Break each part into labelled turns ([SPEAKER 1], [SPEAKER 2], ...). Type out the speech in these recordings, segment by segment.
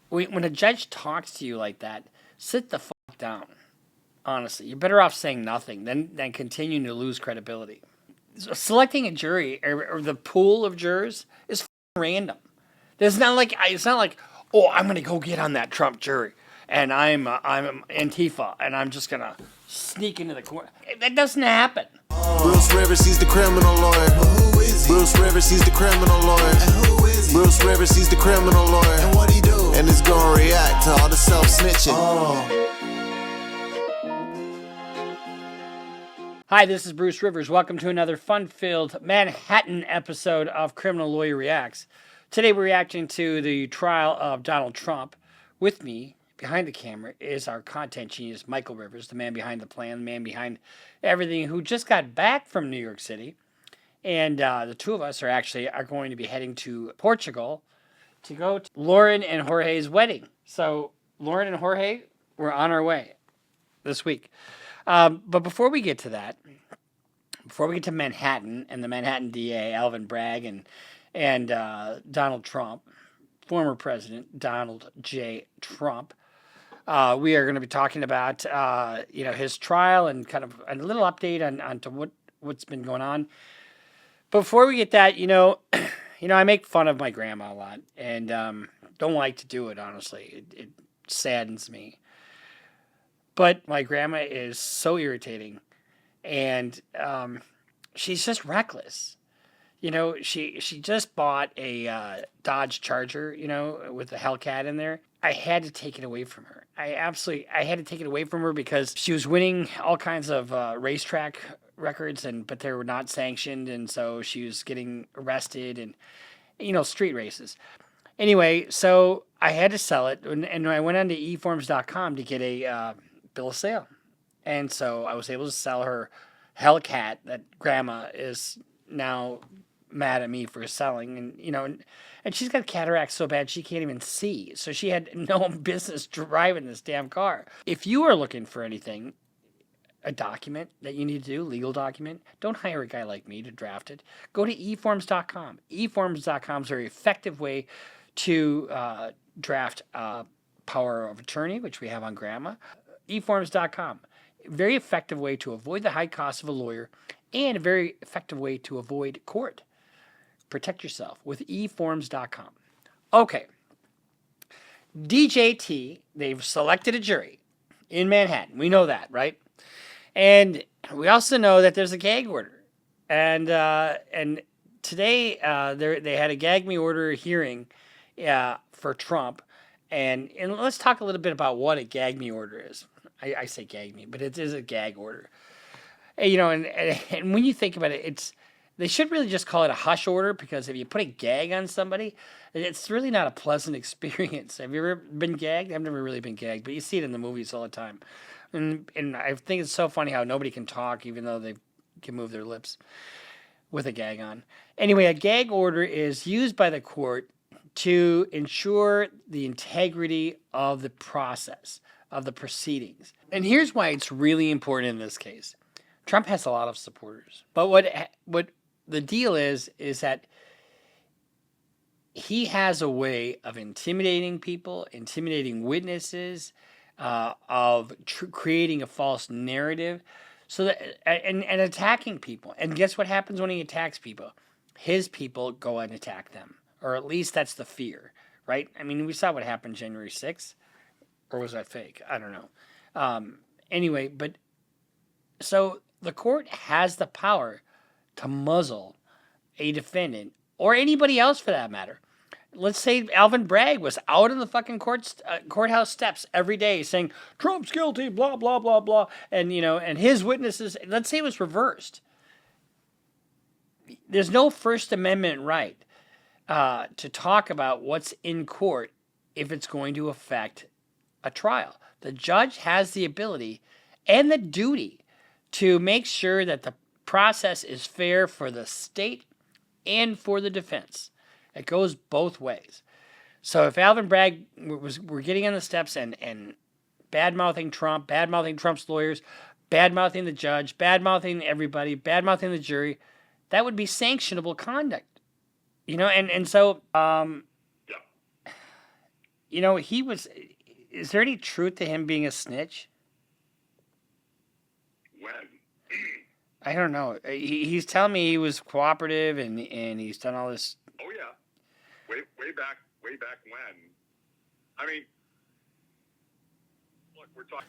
[SPEAKER 1] when a judge talks to you like that, sit the fuck down. Honestly, you're better off saying nothing than continuing to lose credibility. Selecting a jury or the pool of jurors is random. It's not like oh, I'm gonna go get on that Trump jury and I'm Antifa and I'm just gonna sneak into the court. That doesn't happen.
[SPEAKER 2] Bruce Rivers, he's the criminal lawyer. Who is he? Bruce Rivers, he's the criminal lawyer. And who is he? Bruce Rivers, he's the criminal lawyer. And what he do? And he's gonna react to all the self-snitching.
[SPEAKER 1] Hi, this is Bruce Rivers. Welcome to another fun-filled Manhattan episode of Criminal Lawyer Reacts. Today we're reacting to the trial of Donald Trump. With me, behind the camera, is our content genius, Michael Rivers, the man behind the plan, the man behind everything, who just got back from New York City. And the two of us are going to be heading to Portugal to go to Lauren and Jorge's wedding. So Lauren and Jorge, we're on our way this week. But before we get to that, before we get to Manhattan and the Manhattan DA, Alvin Bragg, and Donald Trump, former President Donald J. Trump, we are going to be talking about his trial and kind of a little update on to what's been going on. Before we get that, I make fun of my grandma a lot and don't like to do it. Honestly, it saddens me. But my grandma is so irritating, and she's just reckless. She just bought a Dodge Charger, with the Hellcat in there. I had to take it away from her. I had to take it away from her because she was winning all kinds of racetrack records, but they were not sanctioned, and so she was getting arrested and, street races. Anyway, so I had to sell it, and I went on to eforms.com to get a bill of sale. And so I was able to sell her Hellcat that grandma is now mad at me for selling. And she's got cataracts so bad she can't even see. So she had no business driving this damn car. If you are looking for anything, a document that you need to do, legal document, don't hire a guy like me to draft it. Go to eforms.com. Eforms.com is a very effective way to draft power of attorney, which we have on grandma. eforms.com. Very effective way to avoid the high cost of a lawyer and a very effective way to avoid court. Protect yourself with eforms.com. Okay. DJT, they've selected a jury in Manhattan. We know that, right? And we also know that there's a gag order. And today they had a gag me order hearing for Trump. And let's talk a little bit about what a gag me order is. I say gag me, but it is a gag order. And when you think about it, they should really just call it a hush order, because if you put a gag on somebody, it's really not a pleasant experience. Have you ever been gagged? I've never really been gagged, but you see it in the movies all the time. And I think it's so funny how nobody can talk even though they can move their lips with a gag on. Anyway, a gag order is used by the court to ensure the integrity of the process, of the proceedings. And here's why it's really important in this case. Trump has a lot of supporters. But what the deal is that he has a way of intimidating people, intimidating witnesses, of creating a false narrative, so that and attacking people. And guess what happens when he attacks people? His people go and attack them. Or at least that's the fear, right? I mean, we saw what happened January 6th. Or was that fake? I don't know. Anyway, but so the court has the power to muzzle a defendant, or anybody else for that matter. Let's say Alvin Bragg was out on the fucking courthouse steps every day saying, Trump's guilty, blah, blah, blah, blah. And, and his witnesses, let's say it was reversed. There's no First Amendment right to talk about what's in court if it's going to affect a trial. The judge has the ability and the duty to make sure that the process is fair for the state and for the defense. It goes both ways. So if Alvin Bragg were getting on the steps and bad-mouthing Trump, bad-mouthing Trump's lawyers, bad-mouthing the judge, bad-mouthing everybody, bad-mouthing the jury, that would be sanctionable conduct. So he was. Is there any truth to him being a snitch?
[SPEAKER 3] When?
[SPEAKER 1] I don't know. He's telling me he was cooperative and he's done all this.
[SPEAKER 3] Oh yeah, way back when. I mean, look, we're talking.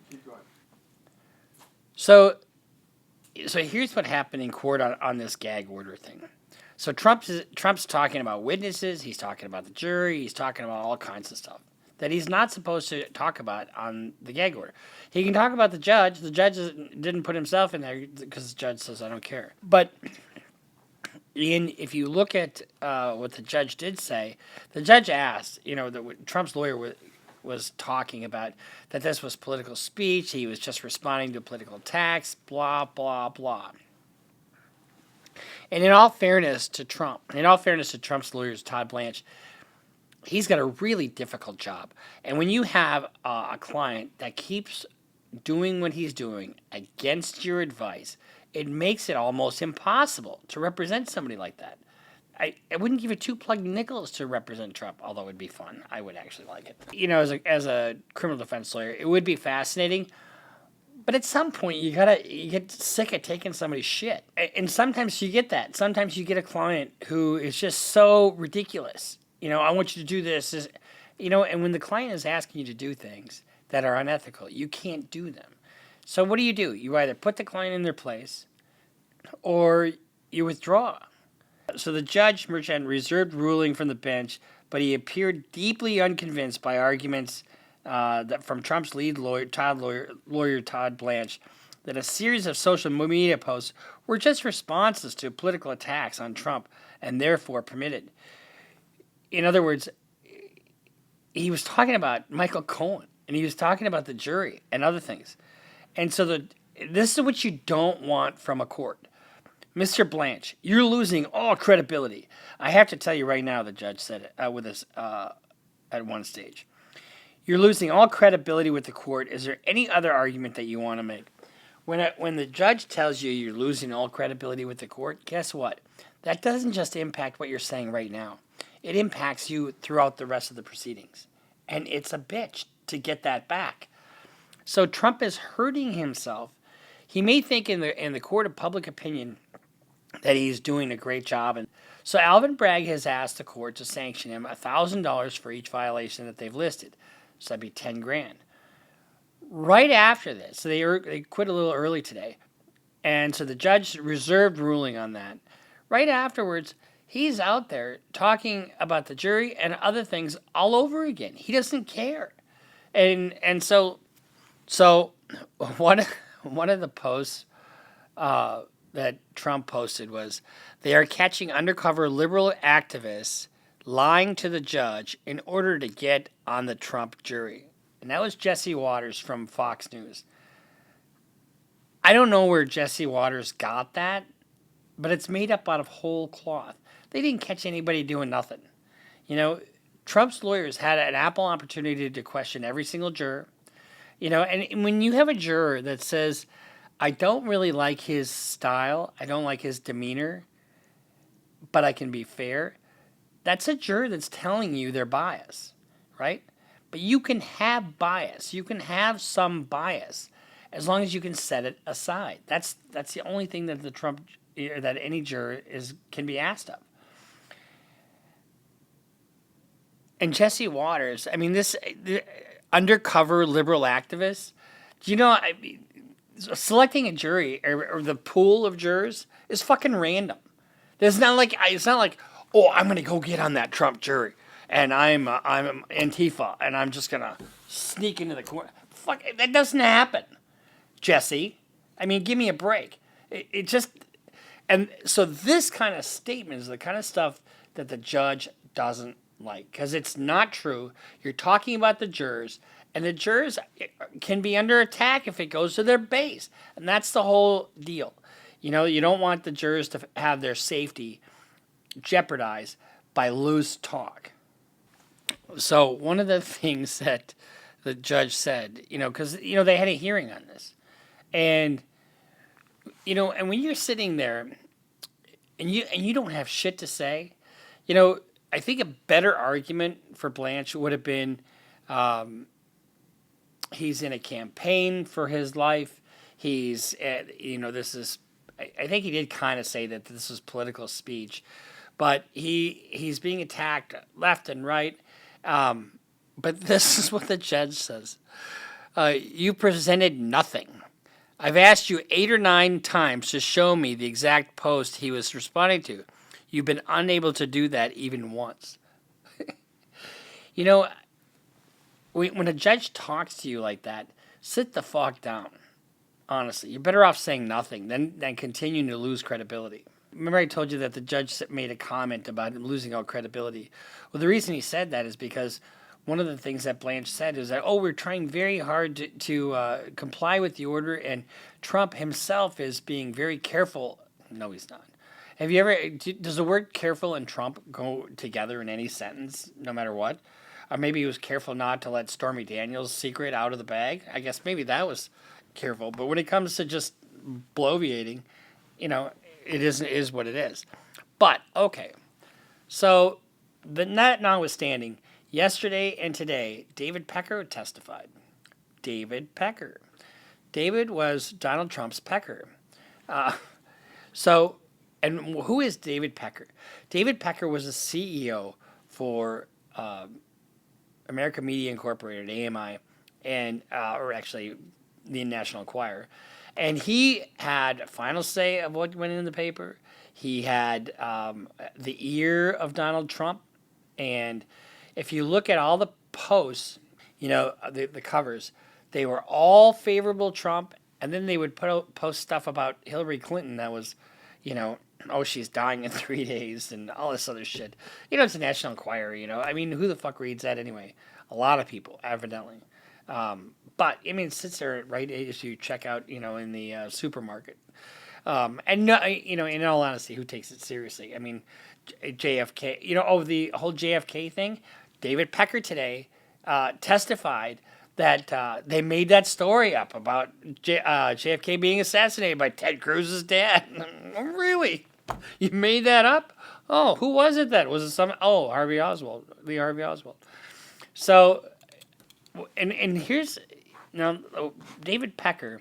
[SPEAKER 3] Keep going.
[SPEAKER 1] So here's what happened in court on this gag order thing. So Trump's talking about witnesses. He's talking about the jury. He's talking about all kinds of stuff that he's not supposed to talk about on the gag order. He can talk about the judge. The judge didn't put himself in there because the judge says, I don't care. But if you look at what the judge did say, the judge asked, that Trump's lawyer was talking about that this was political speech. He was just responding to political attacks, blah, blah, blah. And in all fairness to Trump's lawyers, Todd Blanche, he's got a really difficult job. And when you have a client that keeps doing what he's doing against your advice, it makes it almost impossible to represent somebody like that. I wouldn't give you two plugged nickels to represent Trump, although it would be fun. I would actually like it. As a criminal defense lawyer, it would be fascinating. But at some point, you get sick of taking somebody's shit. And sometimes you get that. Sometimes you get a client who is just so ridiculous. I want you to do this. And when the client is asking you to do things that are unethical, you can't do them. So what do? You either put the client in their place or you withdraw. So the judge, Merchant, reserved ruling from the bench, but he appeared deeply unconvinced by arguments that from Trump's lead lawyer, Todd Blanche, that a series of social media posts were just responses to political attacks on Trump and therefore permitted. In other words, he was talking about Michael Cohen and he was talking about the jury and other things. And so this is what you don't want from a court. Mr. Blanche, you're losing all credibility. I have to tell you right now, the judge said it with us at one stage. You're losing all credibility with the court. Is there any other argument that you want to make? When the judge tells you you're losing all credibility with the court, guess what? That doesn't just impact what you're saying right now. It impacts you throughout the rest of the proceedings. And it's a bitch to get that back. So Trump is hurting himself. He may think in the court of public opinion that he's doing a great job. And so Alvin Bragg has asked the court to sanction him $1,000 for each violation that they've listed. So that'd be $10,000. Right after this, so they quit a little early today. And so the judge reserved ruling on that. Right afterwards, he's out there talking about the jury and other things all over again. He doesn't care. And so one of the posts that Trump posted was, they are catching undercover liberal activists lying to the judge in order to get on the Trump jury. And that was Jesse Waters from Fox News. I don't know where Jesse Waters got that, but it's made up out of whole cloth. They didn't catch anybody doing nothing. Trump's lawyers had an ample opportunity to question every single juror. And when you have a juror that says, I don't really like his style, I don't like his demeanor, but I can be fair, that's a juror that's telling you their bias, right? But you can have bias. You can have some bias as long as you can set it aside. That's the only thing that that any juror can be asked of. And Jesse Waters, the undercover liberal activist, selecting a jury or the pool of jurors is fucking random. It's not like, oh, I'm going to go get on that Trump jury and I'm Antifa and I'm just going to sneak into the corner. Fuck, that doesn't happen, Jesse. Give me a break. And so this kind of statement is the kind of stuff that the judge doesn't like, because it's not true. You're talking about the jurors, and the jurors can be under attack if it goes to their base. And that's the whole deal. You don't want the jurors to have their safety jeopardized by loose talk. So one of the things that the judge said, because, they had a hearing on this. And, and when you're sitting there and you don't have shit to say, I think a better argument for Blanche would have been he's in a campaign for his life. He's, this is, I think he did kind of say that this was political speech, but he's being attacked left and right. But this is what the judge says. You presented nothing. I've asked you 8 or 9 times to show me the exact post he was responding to. You've been unable to do that even once. When a judge talks to you like that, sit the fuck down. Honestly, you're better off saying nothing than continuing to lose credibility. Remember I told you that the judge made a comment about him losing all credibility. Well, the reason he said that is because one of the things that Blanche said is that, we're trying very hard to comply with the order, and Trump himself is being very careful. No, he's not. Have you ever, does the word careful and Trump go together in any sentence, no matter what? Or maybe he was careful not to let Stormy Daniels' secret out of the bag. I guess maybe that was careful. But when it comes to just bloviating, it is what it is. But, okay. So, that notwithstanding, yesterday and today, David Pecker testified. David Pecker. David was Donald Trump's Pecker. And who is David Pecker? David Pecker was a CEO for American Media Incorporated, AMI, or actually the National Enquirer. And he had final say of what went in the paper. He had the ear of Donald Trump. And if you look at all the posts, the covers, they were all favorable Trump. And then they would post stuff about Hillary Clinton that was, she's dying in 3 days and all this other shit. It's a National Enquirer, who the fuck reads that anyway? A lot of people, evidently. But, it sits there, right, as you check out, in the supermarket. And, no, in all honesty, who takes it seriously? JFK, the whole JFK thing, David Pecker today testified that they made that story up about JFK being assassinated by Ted Cruz's dad. Really? You made that up? Oh, who was it then? Was it Harvey Oswald, Lee Harvey Oswald. So, and here's, now, David Pecker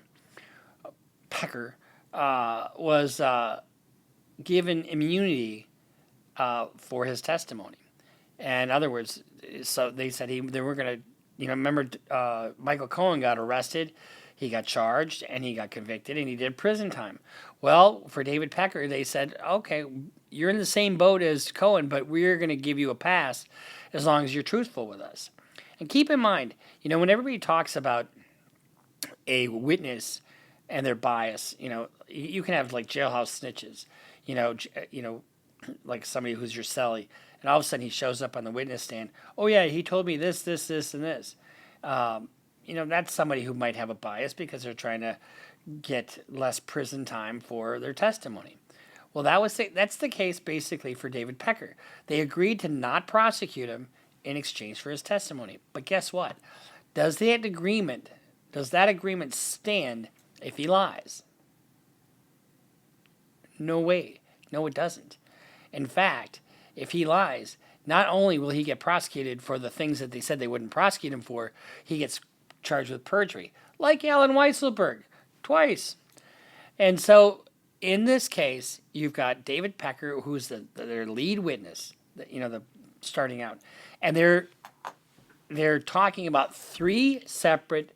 [SPEAKER 1] was given immunity for his testimony. And in other words, so they said they were going to, remember Michael Cohen got arrested, he got charged, and he got convicted, and he did prison time. Well, for David Pecker, they said, okay, you're in the same boat as Cohen, but we're going to give you a pass as long as you're truthful with us. And keep in mind, when everybody talks about a witness and their bias, you can have like jailhouse snitches, like somebody who's your cellie, and all of a sudden he shows up on the witness stand. Oh yeah, he told me this, and this. That's somebody who might have a bias because they're trying to get less prison time for their testimony. Well, that's the case basically for David Pecker. They agreed to not prosecute him in exchange for his testimony. But guess what? Does that agreement stand if he lies? No way. No, it doesn't. In fact, if he lies, not only will he get prosecuted for the things that they said they wouldn't prosecute him for, he gets charged with perjury, like Alan Weisselberg, twice. And so, in this case, you've got David Pecker, who's their lead witness, the starting out, and they're talking about 3 separate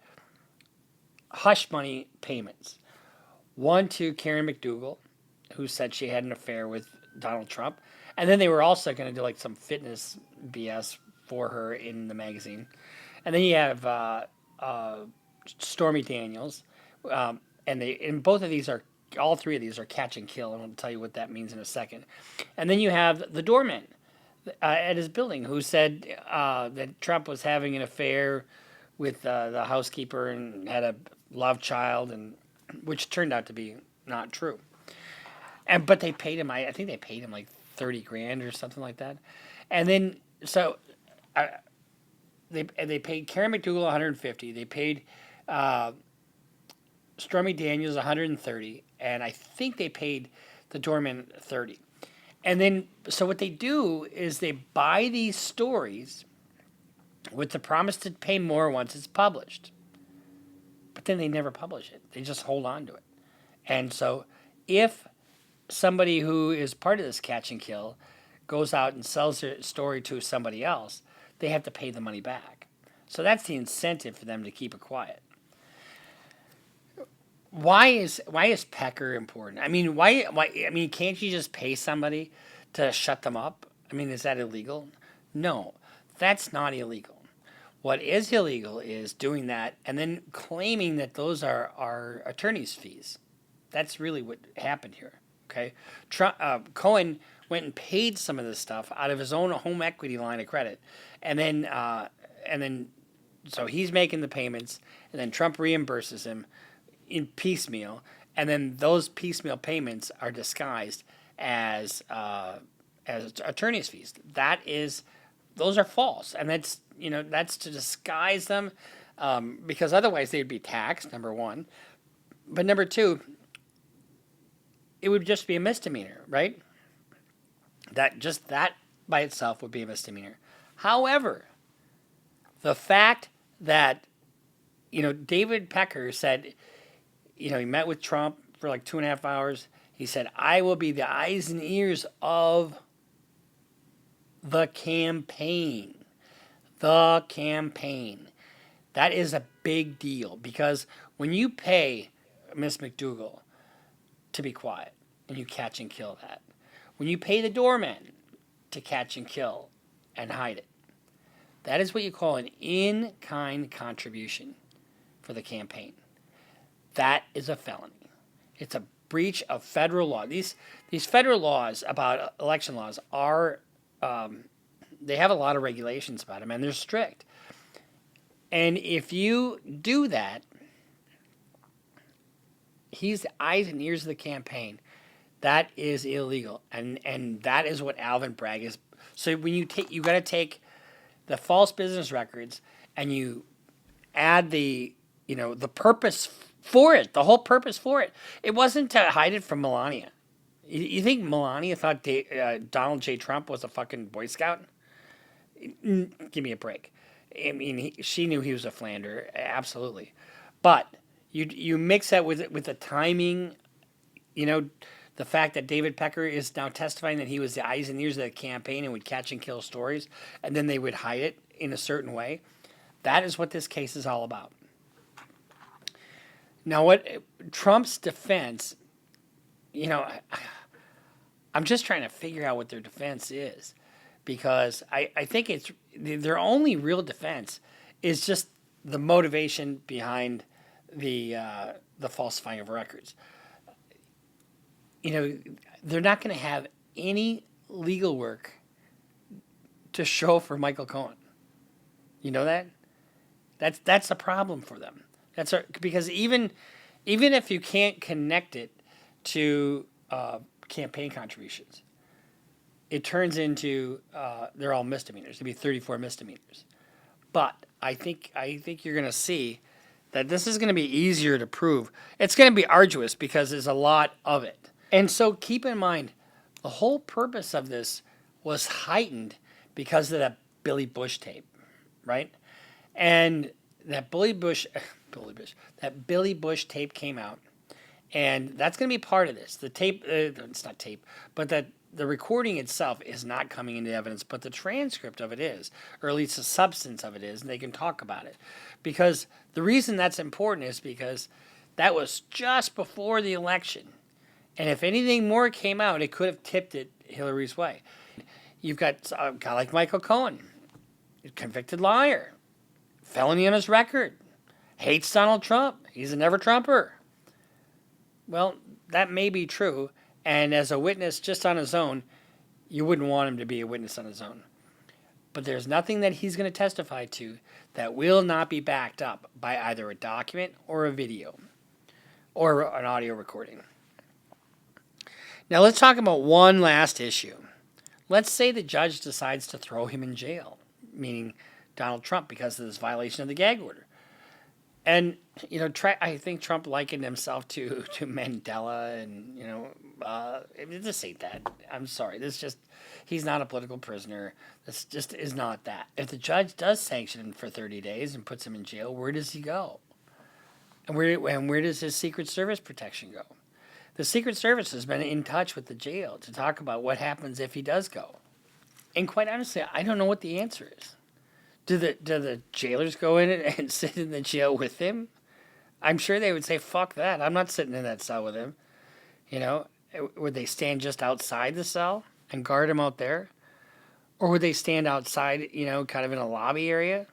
[SPEAKER 1] hush money payments. One to Karen McDougal, who said she had an affair with Donald Trump. And then they were also going to do like some fitness BS for her in the magazine. And then you have Stormy Daniels. And both of these all 3 of these are catch and kill. I'm going to tell you what that means in a second. And then you have the doorman at his building who said that Trump was having an affair with the housekeeper and had a love child, which turned out to be not true. But they paid him. I think they paid him like $30,000 or something like that. And then they paid Karen McDougal $150,000. They paid Stormy Daniels $130,000, and I think they paid the doorman $30,000. And then, so what they do is they buy these stories with the promise to pay more once it's published. But then they never publish it. They just hold on to it. And so if somebody who is part of this catch and kill goes out and sells their story to somebody else, they have to pay the money back. So that's the incentive for them to keep it quiet. Why is Pecker important? I mean, why? I mean, can't you just pay somebody to shut them up? I mean, is that illegal? No, that's not illegal. What is illegal is doing that and then claiming that those are attorney's fees. That's really what happened here. Okay, Cohen went and paid some of this stuff out of his own home equity line of credit, and then so he's making the payments, and then Trump reimburses him in piecemeal, and then those piecemeal payments are disguised as attorney's fees. Those are false, and that's to disguise them, because otherwise they'd be taxed. Number one, but number two, it would just be a misdemeanor, right? That by itself would be a misdemeanor. However, the fact that David Pecker said, he met with Trump for like 2.5 hours. He said, I will be the eyes and ears of the campaign. The campaign. That is a big deal, because when you pay Miss McDougal to be quiet and you catch and kill that, when you pay the doorman to catch and kill and hide it, that is what you call an in-kind contribution for the campaign. That is a felony. It's a breach of federal law. These federal laws about election laws are, they have a lot of regulations about them, and they're strict. And if you do that, he's the eyes and ears of the campaign. That is illegal, and that is what Alvin Bragg is. So when you got to take the false business records and you add the purpose for it, the whole purpose for it. It wasn't to hide it from Melania. You think Melania thought Donald J. Trump was a fucking Boy Scout? Give me a break. I mean, she knew he was a Flander, absolutely. But you mix that with the timing, the fact that David Pecker is now testifying that he was the eyes and ears of the campaign and would catch and kill stories, and then they would hide it in a certain way. That is what this case is all about. Now, what Trump's defense, I'm just trying to figure out what their defense is, because I think it's their only real defense is just the motivation behind the falsifying of records. They're not going to have any legal work to show for Michael Cohen. You know that? That's a problem for them. Because even if you can't connect it to campaign contributions, it turns into they're all misdemeanors. It'd be 34 misdemeanors. But I think you're going to see that this is going to be easier to prove. It's going to be arduous because there's a lot of it. And so keep in mind, the whole purpose of this was heightened because of that Billy Bush tape, right? And that Billy Bush tape came out, and that's going to be part of this. The tape, it's not tape, but that the recording itself is not coming into evidence, but the transcript of it is, or at least the substance of it is, and they can talk about it. Because the reason that's important is because that was just before the election. And if anything more came out, it could have tipped it Hillary's way. You've got a guy like Michael Cohen, a convicted liar, felony on his record, hates Donald Trump, he's a never-Trumper. Well, that may be true, and as a witness just on his own, you wouldn't want him to be a witness on his own. But there's nothing that he's going to testify to that will not be backed up by either a document or a video or an audio recording. Now let's talk about one last issue. Let's say the judge decides to throw him in jail, meaning Donald Trump, because of this violation of the gag order. And, you know, I think Trump likened himself to Mandela, and, you know, this ain't that. I'm sorry. He's not a political prisoner. This just is not that. If the judge does sanction him for 30 days and puts him in jail, where does he go? And where does his Secret Service protection go? The Secret Service has been in touch with the jail to talk about what happens if he does go. And quite honestly, I don't know what the answer is. Do the jailers go in and sit in the jail with him? I'm sure they would say, fuck that. I'm not sitting in that cell with him. You know, would they stand just outside the cell and guard him out there? Or would they stand outside, you know, kind of in a lobby area?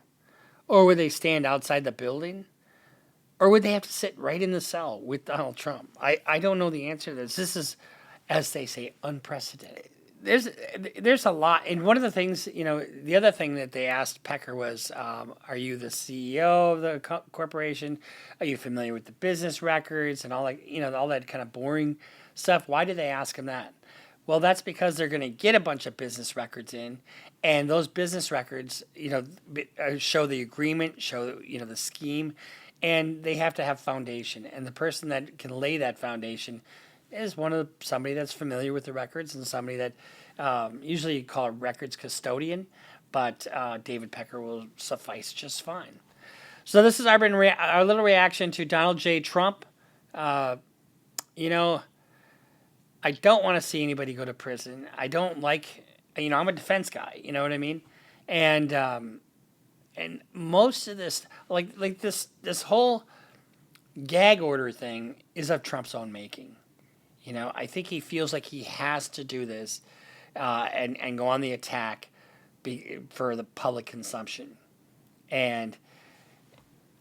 [SPEAKER 1] Or would they stand outside the building? Or would they have to sit right in the cell with Donald Trump? I don't know the answer to this. This is, as they say, unprecedented. There's a lot. And one of the things, you know, the other thing that they asked Pecker was, are you the CEO of the corporation? Are you familiar with the business records and all that, you know, all that kind of boring stuff? Why did they ask him that? Well, that's because they're going to get a bunch of business records in, and those business records, you know, show the agreement, show, you know, the scheme, and they have to have foundation. And the person that can lay that foundation is somebody that's familiar with the records, and somebody that usually you call a records custodian, but David Pecker will suffice just fine. So this is our little reaction to Donald J. Trump. You know, I don't want to see anybody go to prison. I don't like, you know, I'm a defense guy, you know what I mean? And most of this, like this whole gag order thing is of Trump's own making. You know, I think he feels like he has to do this and go on the attack for the public consumption. And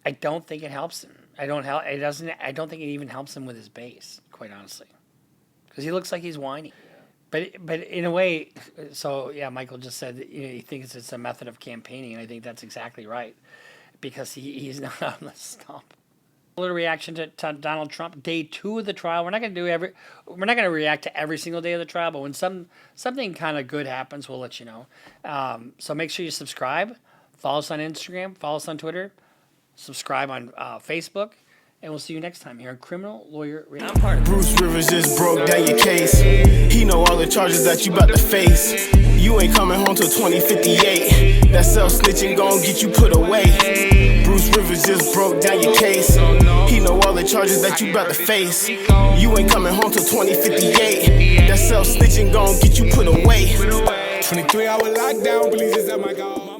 [SPEAKER 1] I don't think it helps him. I don't think it even helps him with his base, quite honestly. Because he looks like he's whiny. But in a way, so yeah, Michael just said that, you know, he thinks it's a method of campaigning, and I think that's exactly right, because he's not on the stump. A little reaction to Donald Trump, day 2 of the trial. We're not going to react to every single day of the trial, but when something kind of good happens, we'll let you know. So make sure you subscribe, follow us on Instagram, follow us on Twitter, subscribe on Facebook. And we'll see you next time here on Criminal Lawyer Reaction.
[SPEAKER 2] Bruce Rivers just broke down your case. He know all the charges that you about to face. You ain't coming home till 2058. That self-snitching gon' get you put away. Bruce Rivers just broke down your case. He know all the charges that you about to face. You ain't coming home till 2058. That self-snitching gon' get you put away.
[SPEAKER 4] 23-hour lockdown, please just at my God.